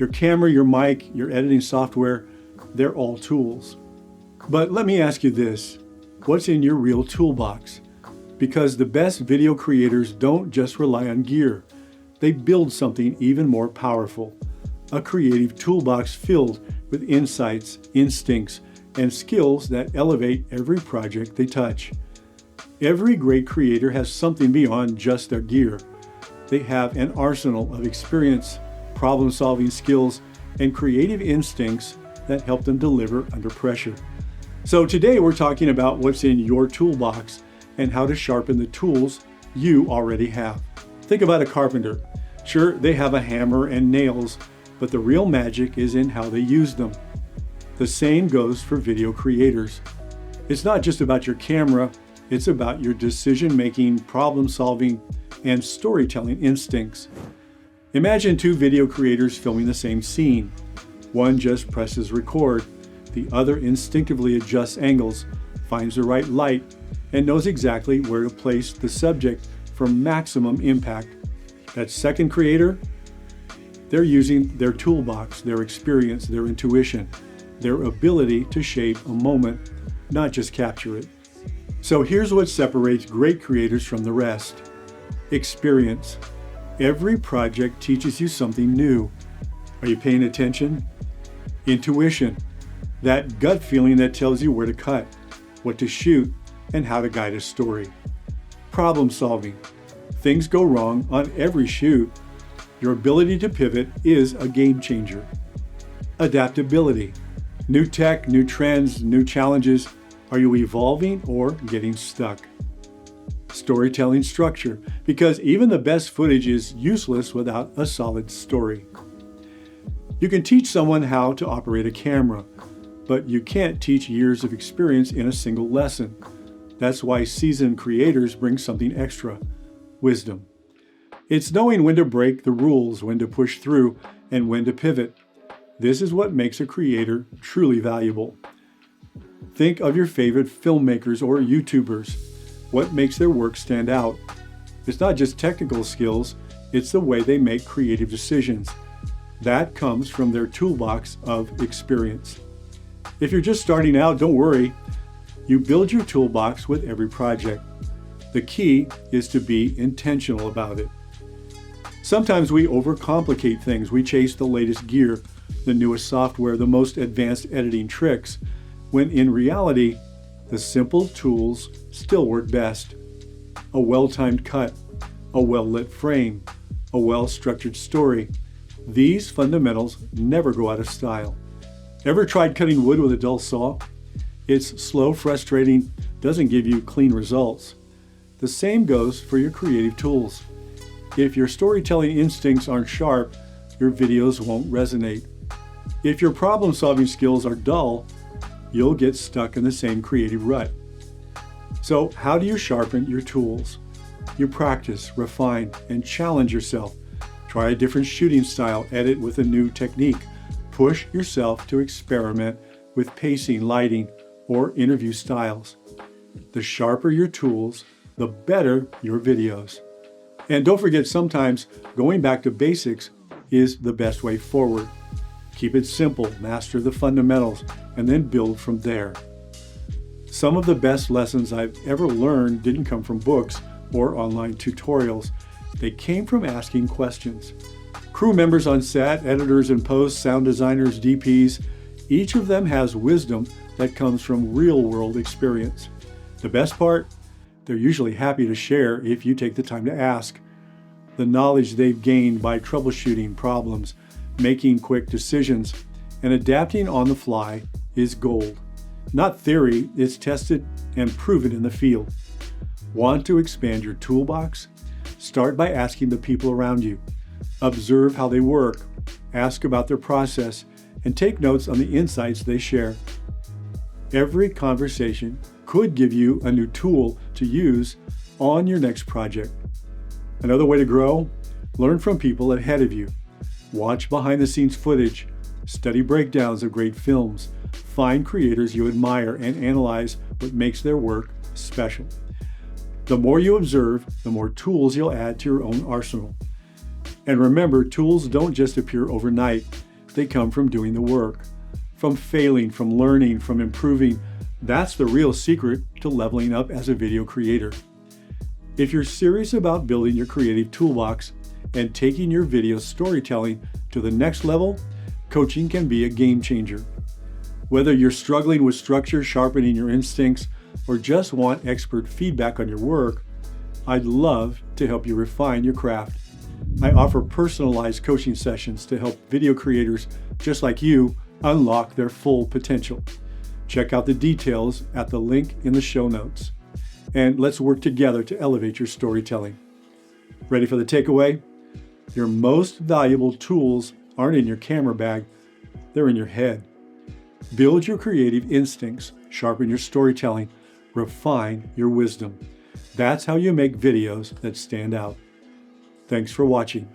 Your camera, your mic, your editing software, they're all tools. But let me ask you this, what's in your real toolbox? Because the best video creators don't just rely on gear. They build something even more powerful, a creative toolbox filled with insights, instincts, and skills that elevate every project they touch. Every great creator has something beyond just their gear. They have an arsenal of experience, problem-solving skills, and creative instincts that help them deliver under pressure. So today we're talking about what's in your toolbox and how to sharpen the tools you already have. Think about a carpenter. Sure, they have a hammer and nails, but the real magic is in how they use them. The same goes for video creators. It's not just about your camera, it's about your decision-making, problem-solving, and storytelling instincts. Imagine two video creators filming the same scene. One just presses record, the other instinctively adjusts angles, finds the right light, and knows exactly where to place the subject for maximum impact. That second creator, they're using their toolbox, their experience, their intuition, their ability to shape a moment, not just capture it. So here's what separates great creators from the rest. Experience. Every project teaches you something new. Are you paying attention? Intuition. That gut feeling that tells you where to cut, what to shoot, and how to guide a story. Problem solving. Things go wrong on every shoot. Your ability to pivot is a game changer. Adaptability. New tech, new trends, new challenges. Are you evolving or getting stuck? Storytelling structure, because even the best footage is useless without a solid story. You can teach someone how to operate a camera, but you can't teach years of experience in a single lesson. That's why seasoned creators bring something extra: wisdom. It's knowing when to break the rules, when to push through, and when to pivot. This is what makes a creator truly valuable. Think of your favorite filmmakers or YouTubers. What makes their work stand out? It's not just technical skills, it's the way they make creative decisions. That comes from their toolbox of experience. If you're just starting out, don't worry. You build your toolbox with every project. The key is to be intentional about it. Sometimes we overcomplicate things. We chase the latest gear, the newest software, the most advanced editing tricks, when in reality, the simple tools still work best. A well-timed cut, a well-lit frame, a well-structured story. These fundamentals never go out of style. Ever tried cutting wood with a dull saw? It's slow, frustrating, doesn't give you clean results. The same goes for your creative tools. If your storytelling instincts aren't sharp, your videos won't resonate. If your problem-solving skills are dull, you'll get stuck in the same creative rut. So how do you sharpen your tools? You practice, refine, and challenge yourself. Try a different shooting style, edit with a new technique. Push yourself to experiment with pacing, lighting, or interview styles. The sharper your tools, the better your videos. And don't forget, sometimes going back to basics is the best way forward. Keep it simple, master the fundamentals, and then build from there. Some of the best lessons I've ever learned didn't come from books or online tutorials. They came from asking questions. Crew members on set, editors and post, sound designers, DPs, each of them has wisdom that comes from real-world experience. The best part? They're usually happy to share if you take the time to ask. The knowledge they've gained by troubleshooting problems, making quick decisions, and adapting on the fly is gold. Not theory, it's tested and proven in the field. Want to expand your toolbox? Start by asking the people around you. Observe how they work, ask about their process, and take notes on the insights they share. Every conversation could give you a new tool to use on your next project. Another way to grow? Learn from people ahead of you. Watch behind-the-scenes footage, study breakdowns of great films, find creators you admire, and analyze what makes their work special. The more you observe, the more tools you'll add to your own arsenal. And remember, tools don't just appear overnight. they come from doing the work, from failing, from learning, from improving. That's the real secret to leveling up as a video creator. If you're serious about building your creative toolbox and taking your video storytelling to the next level, coaching can be a game changer. Whether you're struggling with structure, sharpening your instincts, or just want expert feedback on your work, I'd love to help you refine your craft. I offer personalized coaching sessions to help video creators just like you unlock their full potential. Check out the details at the link in the show notes. And let's work together to elevate your storytelling. Ready for the takeaway? Your most valuable tools aren't in your camera bag, they're in your head. Build your creative instincts, sharpen your storytelling, refine your wisdom. That's how you make videos that stand out. Thanks for watching.